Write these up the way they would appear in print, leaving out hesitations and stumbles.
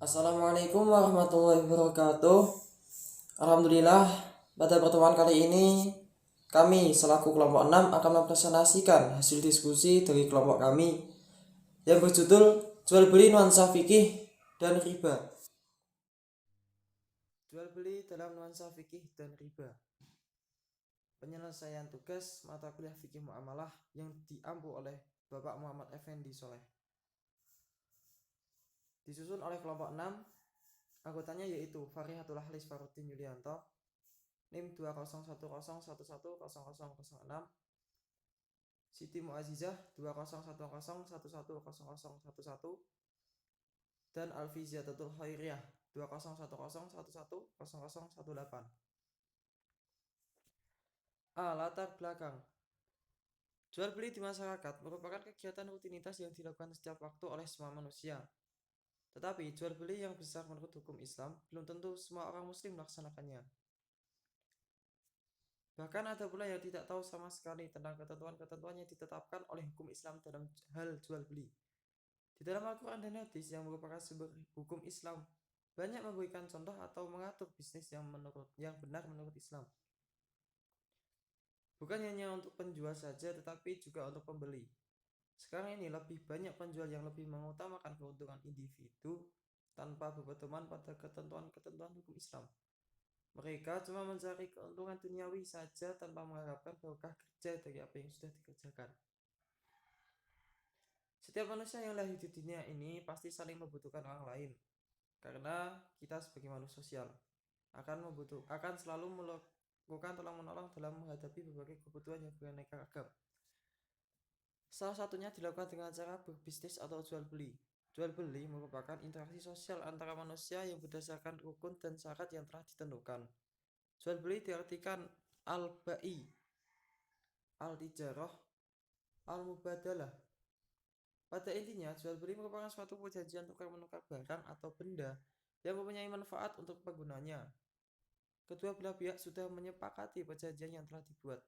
Assalamualaikum warahmatullahi wabarakatuh. Alhamdulillah, pada pertemuan kali ini kami selaku kelompok 6 akan mempresentasikan hasil diskusi dari kelompok kami yang berjudul Jual Beli Nuansa Fikih dan Riba. Jual beli dalam nuansa fikih dan riba. Penyelesaian tugas mata kuliah fikih muamalah yang diampu oleh Bapak Muhammad Effendi Soleh. Disusun oleh kelompok 6, anggotanya yaitu Farihatul Ahlis Farudin Yulianto, NIM 201011100006, Siti Muazizah 2010111111, dan Alfi Ziyadatul Khairiyah 201011110018. Latar belakang. Jual beli di masyarakat merupakan kegiatan rutinitas yang dilakukan setiap waktu oleh semua manusia. Tetapi jual beli yang besar menurut hukum Islam belum tentu semua orang muslim melaksanakannya. Bahkan ada pula yang tidak tahu sama sekali tentang ketentuan-ketentuan yang ditetapkan oleh hukum Islam dalam hal jual beli. Di dalam Al-Quran dan Hadis yang merupakan sumber hukum Islam, banyak memberikan contoh atau mengatur bisnis yang benar menurut Islam. Bukan hanya untuk penjual saja, tetapi juga untuk pembeli. Sekarang ini lebih banyak penjual yang lebih mengutamakan keuntungan individu tanpa berpedoman pada ketentuan-ketentuan hukum Islam. Mereka cuma mencari keuntungan duniawi saja tanpa mengharapkan barokah kerja dari apa yang sudah dikerjakan. Setiap manusia yang lahir di dunia ini pasti saling membutuhkan orang lain. Karena kita sebagai manusia sosial akan selalu melakukan tolong-menolong dalam menghadapi berbagai kebutuhan yang beraneka ragam. Salah satunya dilakukan dengan cara berbisnis atau jual beli. Jual beli merupakan interaksi sosial antara manusia yang berdasarkan rukun dan syarat yang telah ditentukan. Jual beli diartikan al-ba'i, al-tijarah, al-mubadalah. Pada intinya, jual beli merupakan suatu perjanjian tukar-menukar barang atau benda yang mempunyai manfaat untuk penggunanya. Kedua belah pihak sudah menyepakati perjanjian yang telah dibuat.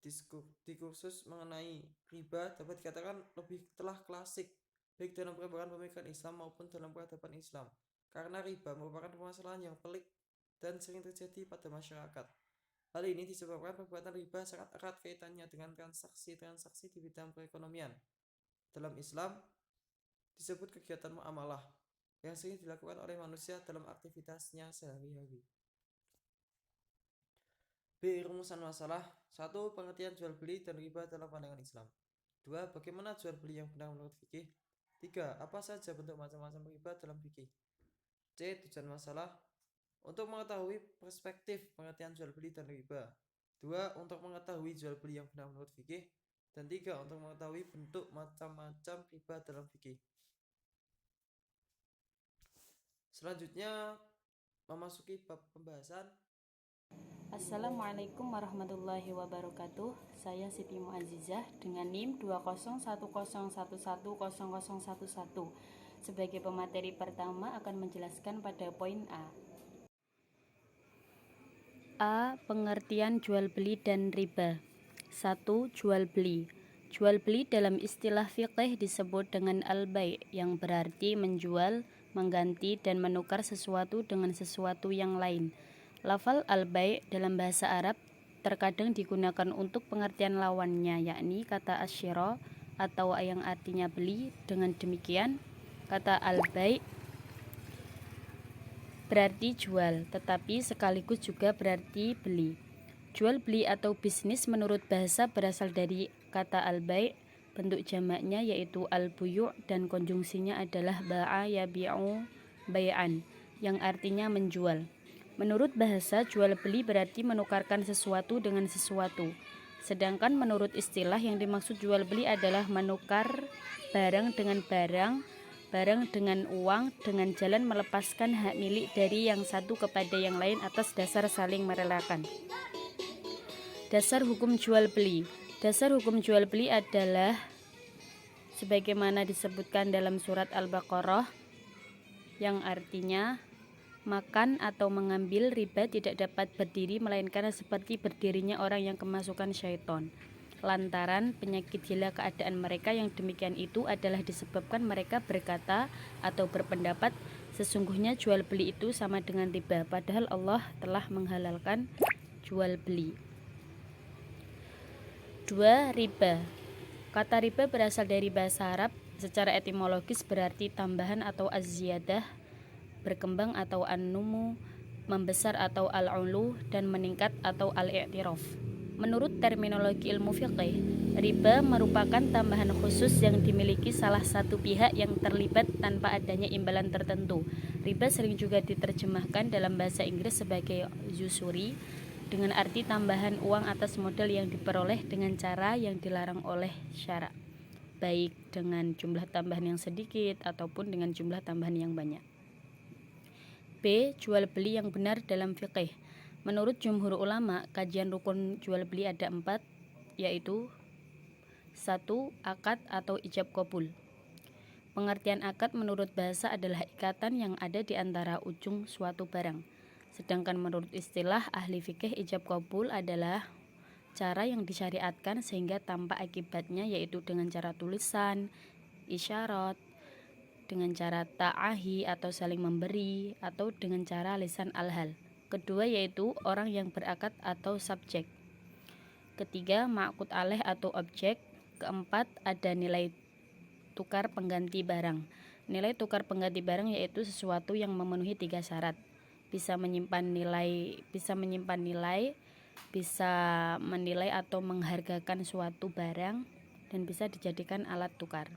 Diskursus mengenai riba dapat dikatakan lebih telah klasik, baik dalam perkembangan pemikiran Islam maupun dalam peradaban Islam, karena riba merupakan permasalahan yang pelik dan sering terjadi pada masyarakat. Hal ini disebabkan perbuatan riba sangat erat kaitannya dengan transaksi-transaksi di bidang perekonomian. Dalam Islam, disebut kegiatan muamalah yang sering dilakukan oleh manusia dalam aktivitasnya sehari-hari. B. Rumusan masalah. 1. Pengertian jual beli dan riba dalam pandangan Islam. 2. Bagaimana jual beli yang benar menurut fikih. 3. Apa saja bentuk macam-macam riba dalam fikih. C. Tujuan masalah. Untuk mengetahui perspektif pengertian jual beli dan riba. 2. Untuk mengetahui jual beli yang benar menurut fikih. Dan 3. Untuk mengetahui bentuk macam-macam riba dalam fikih. Selanjutnya memasuki bab pembahasan. Assalamualaikum warahmatullahi wabarakatuh. Saya Siti Muazizah dengan NIM 201011100011. Sebagai pemateri pertama akan menjelaskan pada poin A. Pengertian jual beli dan riba. 1. Jual beli. Jual beli dalam istilah fiqih disebut dengan al-bai' yang berarti menjual, mengganti dan menukar sesuatu dengan sesuatu yang lain. Lafal al-bai' dalam bahasa Arab terkadang digunakan untuk pengertian lawannya, yakni kata asyira atau yang artinya beli. Dengan demikian, kata al-bai' berarti jual, tetapi sekaligus juga berarti beli. Jual beli atau bisnis menurut bahasa berasal dari kata al-bai', bentuk jamaknya yaitu al-buyu' dan konjungsinya adalah ba'a yabi'u bai'an yang artinya menjual. Menurut bahasa, jual beli berarti menukarkan sesuatu dengan sesuatu. Sedangkan menurut istilah yang dimaksud jual beli adalah menukar barang dengan barang, barang dengan uang, dengan jalan melepaskan hak milik dari yang satu kepada yang lain atas dasar saling merelakan. Dasar hukum jual beli. Dasar hukum jual beli adalah sebagaimana disebutkan dalam surat Al-Baqarah, yang artinya makan atau mengambil riba tidak dapat berdiri melainkan seperti berdirinya orang yang kemasukan syaitan. lantaran penyakit gila keadaan mereka yang demikian itu adalah disebabkan mereka berkata atau berpendapat sesungguhnya jual beli itu sama dengan riba, padahal Allah telah menghalalkan jual beli. 2. Riba. Kata riba berasal dari bahasa Arab, secara etimologis berarti tambahan atau az-ziyadah, berkembang atau an-numu, membesar atau al-ulu, dan meningkat atau al-i'tiraf. Menurut terminologi ilmu fiqih, riba merupakan tambahan khusus yang dimiliki salah satu pihak yang terlibat tanpa adanya imbalan tertentu. Riba sering juga diterjemahkan dalam bahasa Inggris sebagai usury, dengan arti tambahan uang atas modal yang diperoleh dengan cara yang dilarang oleh syara, baik dengan jumlah tambahan yang sedikit ataupun dengan jumlah tambahan yang banyak. B. Jual beli yang benar dalam fiqih. Menurut jumhur ulama, kajian rukun jual beli ada 4, yaitu 1. Akad atau ijab qabul. Pengertian akad menurut bahasa adalah ikatan yang ada di antara ujung suatu barang. Sedangkan menurut istilah ahli fikih, ijab qabul adalah cara yang disyariatkan sehingga tampak akibatnya, yaitu dengan cara tulisan, isyarat, dengan cara ta'ahi atau saling memberi, atau dengan cara lisan al-hal. Kedua yaitu orang yang berakad atau subjek. Ketiga, ma'qud alaih atau objek. Keempat, ada nilai tukar pengganti barang. Nilai tukar pengganti barang yaitu sesuatu yang memenuhi 3 syarat. Bisa menyimpan nilai, bisa menilai atau menghargakan suatu barang, dan bisa dijadikan alat tukar.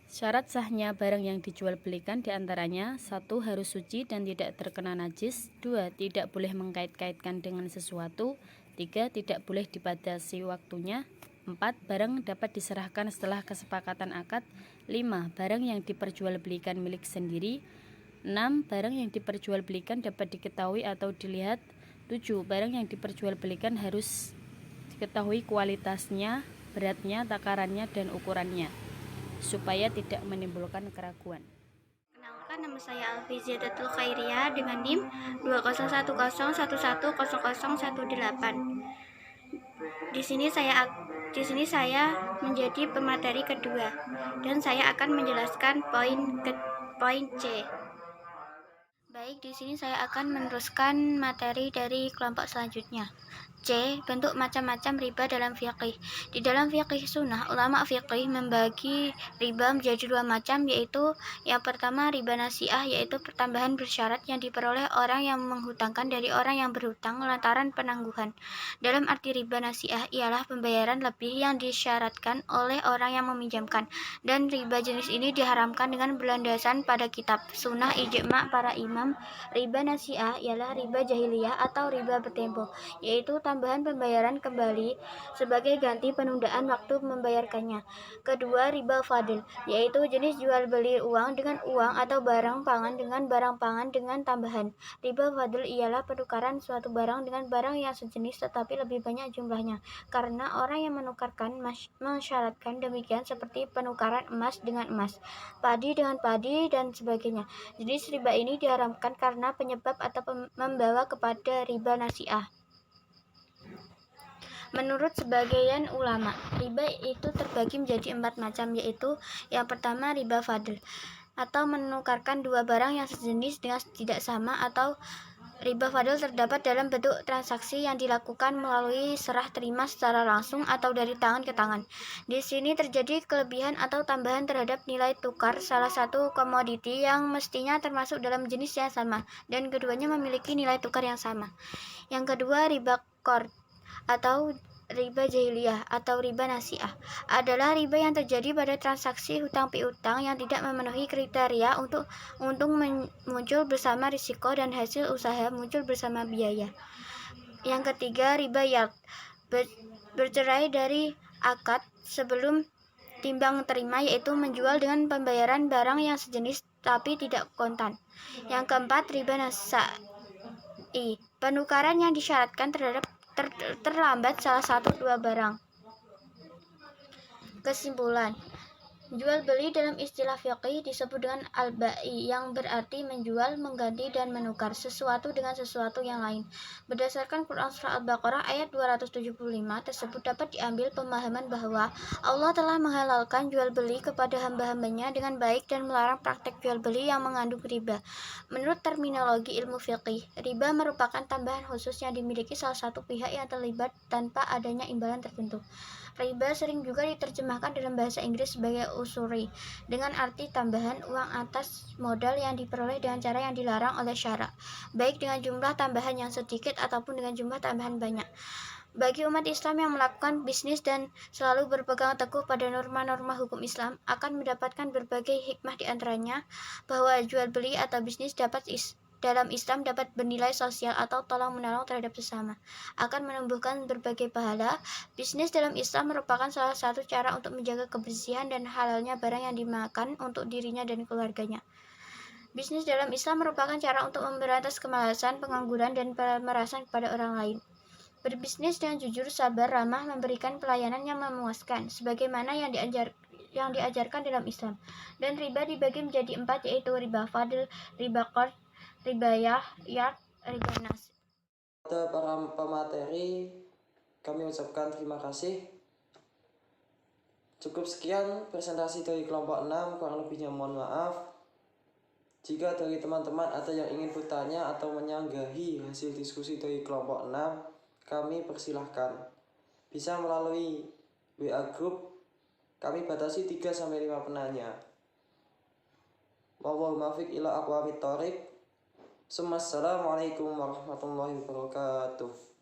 Syarat sahnya barang yang dijual belikan diantaranya 1. Harus suci dan tidak terkena najis. 2. Tidak boleh mengkait-kaitkan dengan sesuatu. 3. Tidak boleh dibatasi waktunya. 4. Barang dapat diserahkan setelah kesepakatan akad. 5. Barang yang diperjualbelikan milik sendiri. 6. Barang yang diperjualbelikan dapat diketahui atau dilihat. 7. Barang yang diperjualbelikan harus diketahui kualitasnya, beratnya, takarannya, dan ukurannya, supaya tidak menimbulkan keraguan. Kenalkan, nama saya Alfi Ziyadatul Khairiyah dengan NIM 2010110018. Di sini saya menjadi pemateri kedua dan saya akan menjelaskan poin C. Baik, di sini saya akan meneruskan materi dari kelompok selanjutnya. C. Bentuk macam-macam riba dalam fiqih. Di dalam fiqih sunnah, ulama fiqih membagi riba menjadi 2 macam, yaitu yang pertama riba nasi'ah, yaitu pertambahan bersyarat yang diperoleh orang yang menghutangkan dari orang yang berhutang lantaran penangguhan. Dalam arti riba nasi'ah ialah pembayaran lebih yang disyaratkan oleh orang yang meminjamkan, dan riba jenis ini diharamkan dengan berlandasan pada kitab, sunnah, ijma' para imam. Riba nasi'ah ialah riba jahiliyah atau riba bertempo, yaitu tambahan pembayaran kembali sebagai ganti penundaan waktu membayarkannya. Kedua, riba fadl, yaitu jenis jual beli uang dengan uang atau barang pangan dengan barang pangan dengan tambahan. Riba fadl ialah penukaran suatu barang dengan barang yang sejenis tetapi lebih banyak jumlahnya, karena orang yang menukarkan mensyaratkan demikian, seperti penukaran emas dengan emas, padi dengan padi, dan sebagainya. Jenis riba ini diharamkan karena penyebab atau membawa kepada riba nasi'ah. Menurut sebagian ulama, riba itu terbagi menjadi 4 macam, yaitu yang pertama riba fadl, atau menukarkan 2 barang yang sejenis dengan tidak sama, atau riba fadl terdapat dalam bentuk transaksi yang dilakukan melalui serah terima secara langsung atau dari tangan ke tangan. Di sini terjadi kelebihan atau tambahan terhadap nilai tukar salah satu komoditi yang mestinya termasuk dalam jenis yang sama, dan keduanya memiliki nilai tukar yang sama. Yang kedua, riba qard atau riba jahiliyah atau riba nasi'ah adalah riba yang terjadi pada transaksi hutang piutang yang tidak memenuhi kriteria untuk untung muncul bersama risiko dan hasil usaha muncul bersama biaya. Yang ketiga, riba yard, bercerai dari akad sebelum timbang terima, yaitu menjual dengan pembayaran barang yang sejenis tapi tidak kontan. Yang keempat, riba nasa'i, penukaran yang disyaratkan terlambat salah satu 2 barang. Kesimpulan, Jual beli dalam istilah fiqih disebut dengan al-ba'i, yang berarti menjual, mengganti, dan menukar sesuatu dengan sesuatu yang lain. Berdasarkan Quran Surah Al-Baqarah ayat 275 tersebut dapat diambil pemahaman bahwa Allah telah menghalalkan jual beli kepada hamba-hambanya dengan baik dan melarang praktek jual beli yang mengandung riba. Menurut terminologi ilmu fiqih, riba merupakan tambahan khusus yang dimiliki salah satu pihak yang terlibat tanpa adanya imbalan tertentu. Riba sering juga diterjemahkan dalam bahasa Inggris sebagai usuri, dengan arti tambahan uang atas modal yang diperoleh dengan cara yang dilarang oleh syara, baik dengan jumlah tambahan yang sedikit ataupun dengan jumlah tambahan banyak. Bagi umat Islam yang melakukan bisnis dan selalu berpegang teguh pada norma-norma hukum Islam, akan mendapatkan berbagai hikmah di antaranya bahwa jual beli atau bisnis dalam Islam dapat bernilai sosial atau tolong-menolong terhadap sesama, akan menumbuhkan berbagai pahala. Bisnis dalam Islam merupakan salah satu cara untuk menjaga kebersihan dan halalnya barang yang dimakan untuk dirinya dan keluarganya. Bisnis dalam Islam merupakan cara untuk memberantas kemalasan, pengangguran, dan pemerasan kepada orang lain. Berbisnis dengan jujur, sabar, ramah, memberikan pelayanan yang memuaskan, sebagaimana yang diajarkan dalam Islam. Dan riba dibagi menjadi 4, yaitu riba fadl, riba qard, riba yard, riba nas. Kepada para pemateri, kami ucapkan terima kasih. Cukup sekian presentasi dari kelompok 6, kurang lebihnya mohon maaf. Jika dari teman-teman ada yang ingin bertanya atau menyanggahi hasil diskusi dari kelompok 6, kami persilahkan. Bisa melalui WA Group, kami batasi 3-5 penanya. Wallahul muwaffiq ila aqwamit thoriq. Assalamualaikum warahmatullahi wabarakatuh.